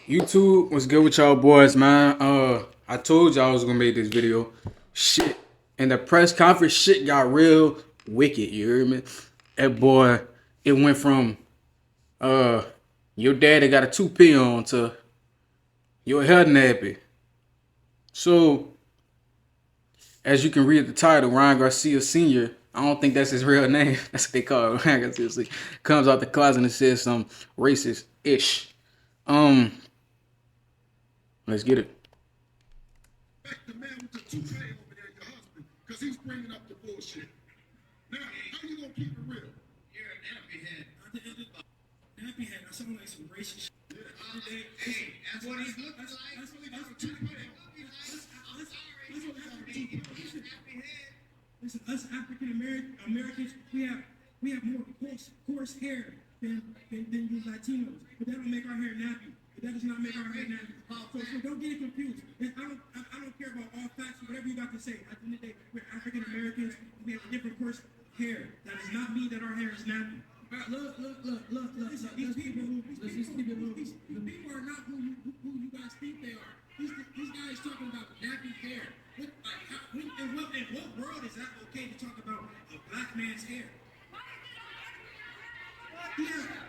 YouTube, what's good with y'all boys, man? I told y'all I was gonna make this video. Shit. And the press conference shit got real wicked, you hear me? That boy, it went from uh your daddy got a toupee on to your hair nappy. So as you can read the title, Ryan Garcia Sr., I don't think that's his real name. That's what they call it. Ryan Garcia Sr. Comes out the closet and says some racist-ish. Um, let's get it. The man with the toupee over there, your husband, because he's bringing up the bullshit. Now, how you gonna keep it real? You're a nappy head. Nappy head. I sound like some racist shit. Hey, that's what he's looking like. That's what he got a toupee. Listen, us African Americans, we have more coarse hair than you Latinos, but that don't make our hair nappy. But that does not make our hair nappy. So don't get it confused. And I don't care about all facts or whatever you got to say. At the end of the day, we're African Americans. We have a different coarse hair. That does not mean that our hair is nappy. Look. These people are not who you guys think they are. These guys talking about nappy hair. In what world is that okay to talk about a black man's hair? Yeah,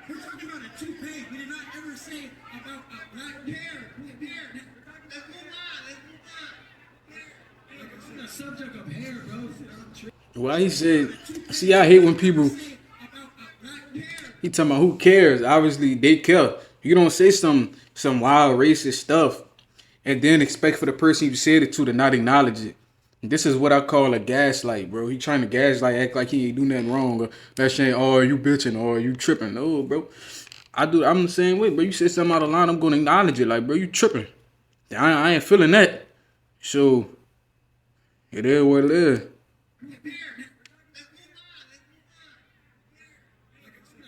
we're talking about a toupee. We did not ever say about a black hair. Let's move on. On the subject of hair, bro. Well, he said, see, I hate when people, he talking about who cares. Obviously, they care. You don't say some wild racist stuff and then expect for the person you said it to not acknowledge it. This is what I call a gaslight, bro. He trying to gaslight, act like he ain't do nothing wrong. Or that shit, oh, you bitching, or you tripping. No, bro. I'm the same way, bro. You said something out of line, I'm gonna acknowledge it. Like, bro, you tripping. I ain't feeling that. So, it is what it is.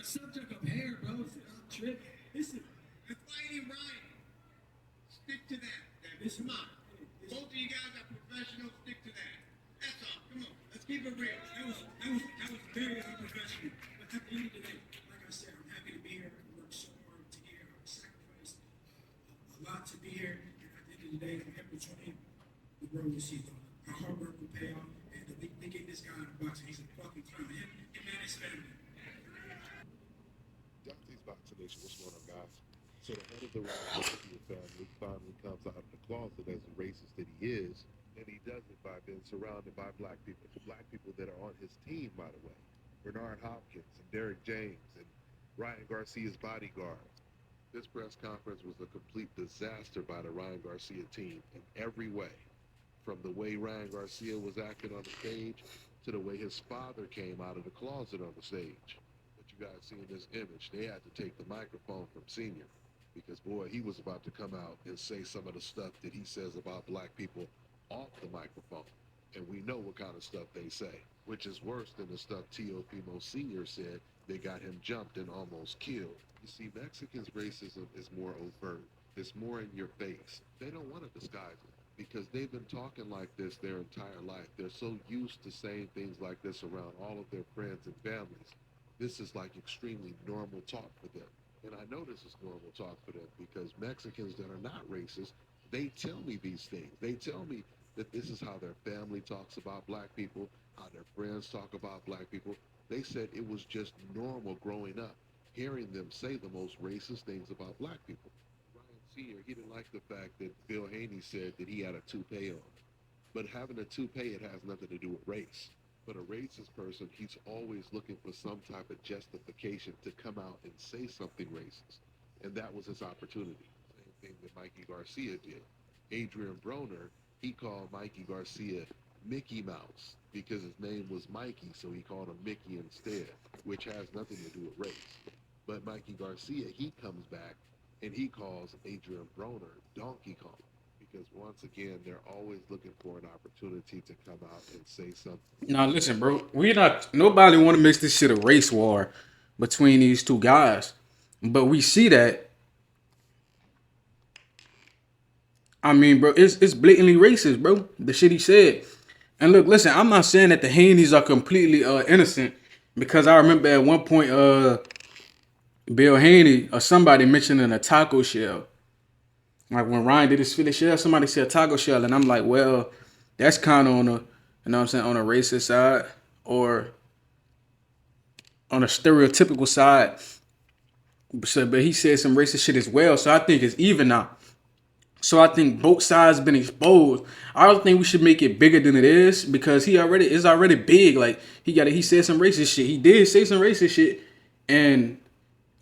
Subject of hair, bro. I'm tripping. Listen, That's why ain't Ryan. Stick to that. This come on. Both of you guys are professionals. Stick to that. That's all. Come on. Let's keep it real. that was very unprofessional. But at the end of the day, like I said, I'm happy to be here. I worked so hard to get here. I sacrificed a lot to be here. And at the end of the day, I'm happy to join the world will see though. Our hard work will pay off. And they get this guy in the box. He's a fucking clown. Him and his family. Dante's vaccination was one of guys. So the head of the Ryan family finally comes out of the closet as the racist that he is, and he does it by being surrounded by black people that are on his team, by the way. Bernard Hopkins and Derek James and Ryan Garcia's bodyguards. This press conference was a complete disaster by the Ryan Garcia team in every way. From the way Ryan Garcia was acting on the stage to the way his father came out of the closet on the stage. You guys see in this image, they had to take the microphone from Senior because, boy, he was about to come out and say some of the stuff that he says about black people off the microphone. And we know what kind of stuff they say, which is worse than the stuff Teofimo Sr. said that got him jumped and almost killed. You see, Mexicans' racism is more overt. It's more in your face. They don't want to disguise it because they've been talking like this their entire life. They're so used to saying things like this around all of their friends and families. This is like extremely normal talk for them. And I know this is normal talk for them because Mexicans that are not racist, they tell me these things. They tell me that this is how their family talks about black people, how their friends talk about black people. They said it was just normal growing up, hearing them say the most racist things about black people. Ryan Sr., he didn't like the fact that Bill Haney said that he had a toupee on. But having a toupee, it has nothing to do with race. But a racist person, he's always looking for some type of justification to come out and say something racist. And that was his opportunity. Same thing that Mikey Garcia did. Adrian Broner, he called Mikey Garcia Mickey Mouse because his name was Mikey, so he called him Mickey instead, which has nothing to do with race. But Mikey Garcia, he comes back and he calls Adrian Broner Donkey Kong. Because once again, they're always looking for an opportunity to come out and say something. Now listen, bro. Nobody want to mix this shit a race war between these two guys. But we see that. I mean, bro, it's blatantly racist, bro. The shit he said. And look, listen, I'm not saying that the Haneys are completely innocent. Because I remember at one point Bill Haney or somebody mentioning a taco shell. Like when Ryan did his Philly shell, somebody said taco shell, and I'm like, well, that's kind of on a, you know what I'm saying, on a racist side or on a stereotypical side. So, but he said some racist shit as well. So I think it's even now. So I think both sides been exposed. I don't think we should make it bigger than it is because it's already big. Like he said some racist shit. He did say some racist shit, and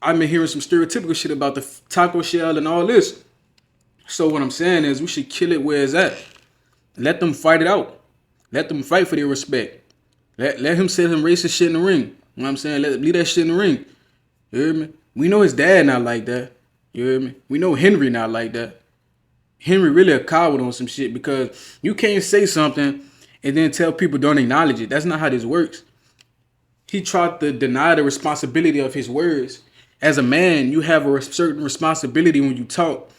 I've been hearing some stereotypical shit about the taco shell and all this. So what I'm saying is we should kill it where it's at. Let them fight it out. Let them fight for their respect. Let him say some racist shit in the ring. You know what I'm saying? Leave that shit in the ring. You hear me? We know his dad not like that. You hear me? We know Henry not like that. Henry really a coward on some shit because you can't say something and then tell people don't acknowledge it. That's not how this works. He tried to deny the responsibility of his words. As a man, you have a certain responsibility when you talk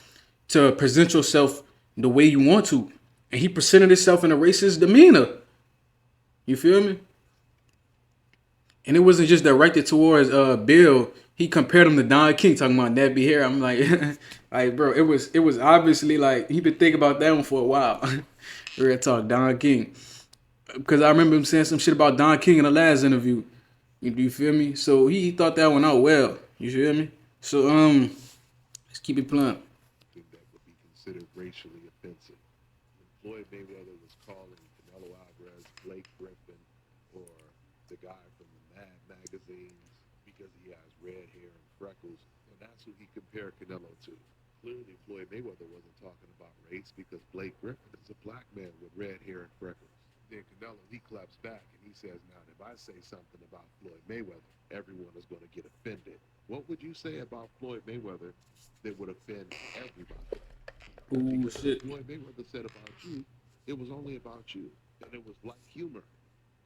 to present yourself the way you want to. And he presented himself in a racist demeanor. You feel me? And it wasn't just directed towards Bill. He compared him to Don King, talking about nappy hair. I'm like, like, bro, it was obviously like he been thinking about that one for a while. Real talk, Don King. Because I remember him saying some shit about Don King in the last interview. You feel me? So he thought that one out well. You feel me? So let's keep it playing. That would be considered racially offensive. When Floyd Mayweather was calling Canelo Alvarez Blake Griffin or the guy from the Mad magazines because he has red hair and freckles, and that's who he compared Canelo to. Clearly, Floyd Mayweather wasn't talking about race because Blake Griffin is a black man with red hair and freckles. Then Canelo, he claps back and he says, now, if I say something about Floyd Mayweather, everyone is going to get offended. What would you say about Floyd Mayweather that would offend everybody? Ooh, Because shit. Floyd Mayweather said about you, it was only about you. And it was like humor.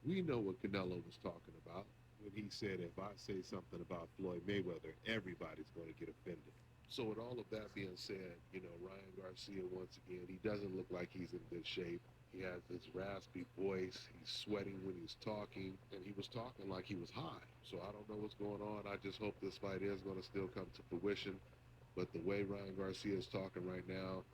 We know what Canelo was talking about when he said, if I say something about Floyd Mayweather, everybody's going to get offended. So with all of that being said, Ryan Garcia, once again, he doesn't look like he's in good shape. He has this raspy voice. He's sweating when he's talking, and he was talking like he was high. So I don't know what's going on. I just hope this fight is going to still come to fruition. But the way Ryan Garcia is talking right now,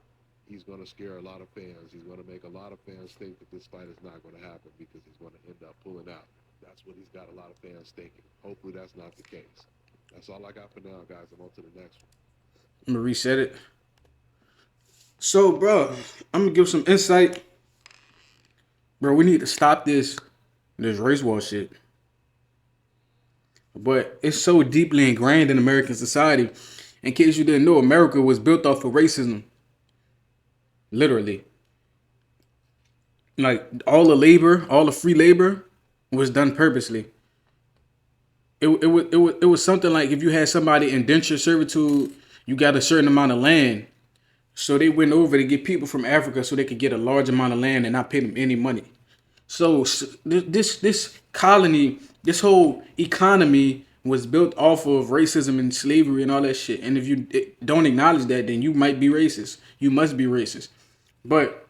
he's going to scare a lot of fans. He's going to make a lot of fans think that this fight is not going to happen because he's going to end up pulling out. That's what he's got a lot of fans thinking. Hopefully that's not the case. That's all I got for now, guys. I'm on to the next one. I'm gonna reset it. So, bro, I'm gonna give some insight. Bro, we need to stop this race war shit. But it's so deeply ingrained in American society. In case you didn't know, America was built off of racism. Literally. Like all the free labor was done purposely. It was something like if you had somebody indentured servitude, you got a certain amount of land. So they went over to get people from Africa so they could get a large amount of land and not pay them any money. So this colony, this whole economy was built off of racism and slavery and all that shit. And if you don't acknowledge that, then you might be racist. You must be racist. But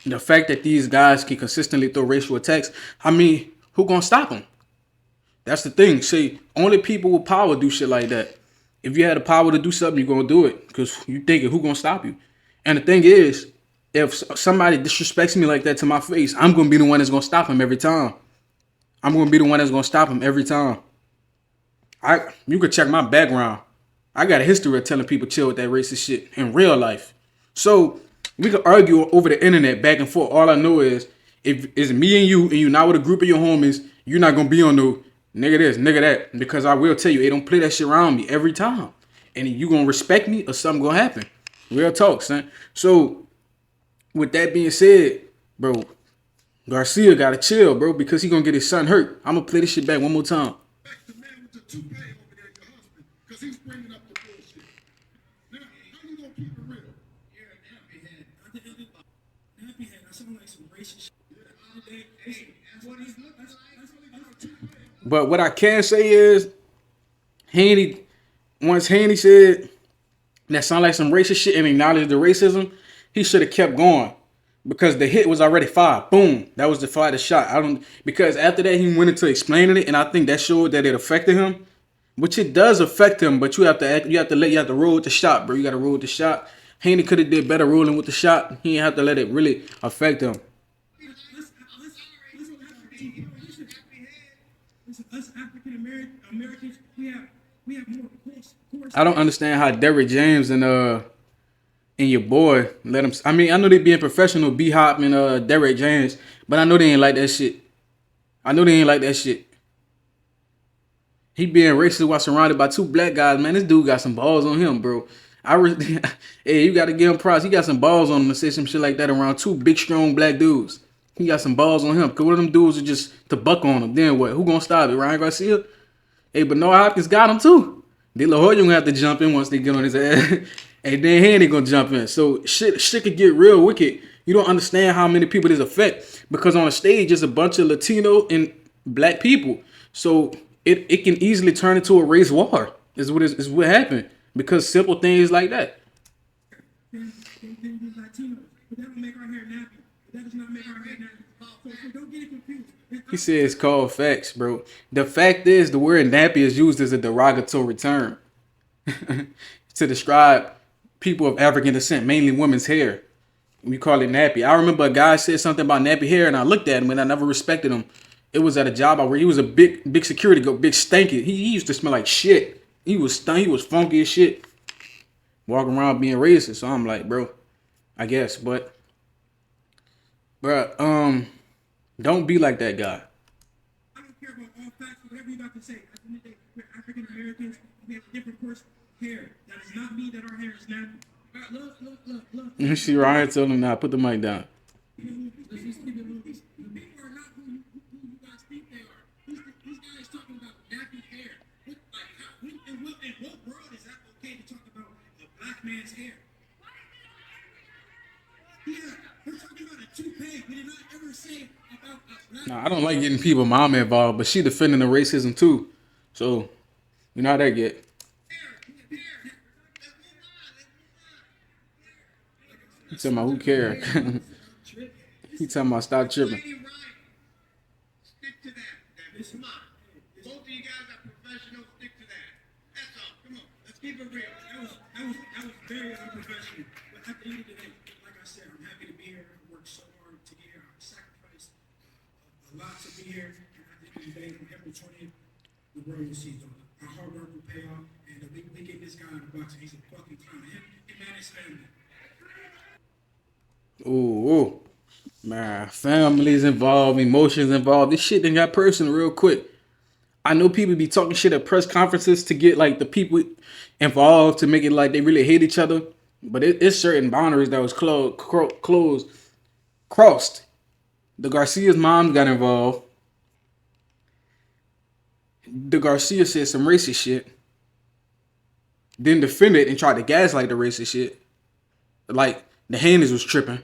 the fact that these guys can consistently throw racial attacks, I mean, who gonna stop them? That's the thing. See, only people with power do shit like that. If you had the power to do something, you're gonna do it because you thinking who gonna stop you. And the thing is, if somebody disrespects me like that to my face, I'm gonna be the one that's gonna stop him every time. I'm gonna be the one that's gonna stop him every time. You could check my background. I got a history of telling people chill with that racist shit in real life. So we could argue over the internet back and forth. All I know is if it's me and you not with a group of your homies, you're not gonna be on the nigga this, nigga that. Because I will tell you, they don't play that shit around me every time. And you gonna respect me or something gonna happen. Real talk, son. So with that being said, bro, Garcia gotta chill, bro, because he gonna get his son hurt. I'm gonna play this shit back one more time. The man with the toupee over there, your husband, because he's bringing up the bullshit. Now, how you gonna keep it real? You're a nappy head. Nappy head. I sound like some racist shit. That's what he's looking like. But what I can say is, once Haney said that sound like some racist shit and acknowledged the racism, he should have kept going. Because the hit was already fired. Boom. That was the fired shot. Because after that he went into explaining it, and I think that showed that it affected him. Which it does affect him, but you have to roll with the shot, bro. You gotta roll with the shot. Haney could have did better ruling with the shot. He didn't have to let it really affect him. Listen, us African Americans, we have more course. I don't understand how Derrick James and your boy let him. I mean, I know they being professional, B Hop and Derrick James, but I know they ain't like that shit. I know they ain't like that shit. He being racist while surrounded by two black guys, man. This dude got some balls on him, bro. Hey, you gotta give him props. He got some balls on him to say some shit like that around two big, strong black dudes. He got some balls on him. Cause one of them dudes are just to buck on him. Then what? Who gonna stop it? Ryan Garcia? Hey, but Noah Hopkins got him too. De La Hoya gonna have to jump in once they get on his ass. And then Haney gonna jump in. So shit could get real wicked. You don't understand how many people this affect. Because on the stage there's a bunch of Latino and black people. So it can easily turn into a race war. Is what happened. Because simple things like that. Than you Latinos. But that don't make our hair nappy. That does not make our hair nappy. So don't get it confused. He said it's called facts, bro. The fact is the word nappy is used as a derogatory term to describe people of African descent, mainly women's hair. We call it nappy. I remember a guy said something about nappy hair, and I looked at him and I never respected him. It was at a job where he was a big security guard, big stanky. He used to smell like shit. He was funky as shit. Walking around being racist. So I'm like, bro, I guess, but bro, don't be like that guy. I don't care about all facts, whatever you got to say. At the end of the day, we're African Americans. We have a different course of hair. That does not mean that our hair is nappy. All right, look. You see Ryan told him now, put the mic down. Let's just keep it moving. The people are not who you guys think they are. These guys talking about nappy hair. In what world is that okay to talk about a black man's hair? Yeah, we're talking about a toupee. We did not ever say about a black. Nah, I don't like getting people mama involved, but she defending the racism too. So you know how that get. He talking about who care. He talking about stop tripping. Stick to that. Come on. Both of you guys are professionals. Stick to that. That's all. Come on. Let's keep it real. That was very unprofessional. But at the end of the day, like I said, I'm happy to be here. I worked so hard to get here. I sacrificed a lot to be here. And at the end of the day, on April 20th, the world will see though. Our hard work will pay off. And we get this guy in the box. He's a fucking clown. Him and his family. Ooh, man, families involved, emotions involved. This shit done got personal real quick. I know people be talking shit at press conferences to get like the people involved to make it like they really hate each other. But it's certain boundaries that was crossed. The Garcia's mom got involved. The Garcia said some racist shit. Then defended and tried to gaslight the racist shit. Like the Haney's was tripping.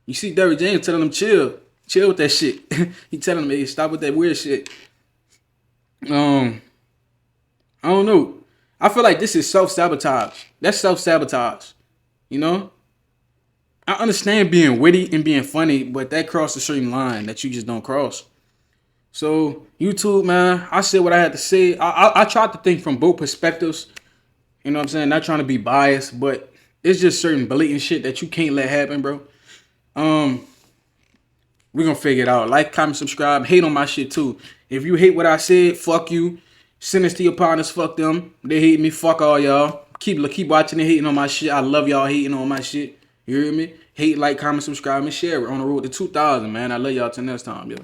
You see Derrick James telling them chill with that shit. He telling them, hey, stop with that weird shit. I don't know. I feel like this is self-sabotage. That's self-sabotage. You know? I understand being witty and being funny, but that crosses a certain line that you just don't cross. So, YouTube, man, I said what I had to say. I tried to think from both perspectives. You know what I'm saying? Not trying to be biased, but it's just certain blatant shit that you can't let happen, bro. We're gonna figure it out. Like, comment, subscribe, hate on my shit too. If you hate what I said, fuck you. Send this to your partners, fuck them. They hate me, fuck all y'all. Keep watching and hating on my shit. I love y'all hating on my shit. You hear me? Hate, like, comment, subscribe, and share it on the road to 2,000, man. I love y'all till next time, yo.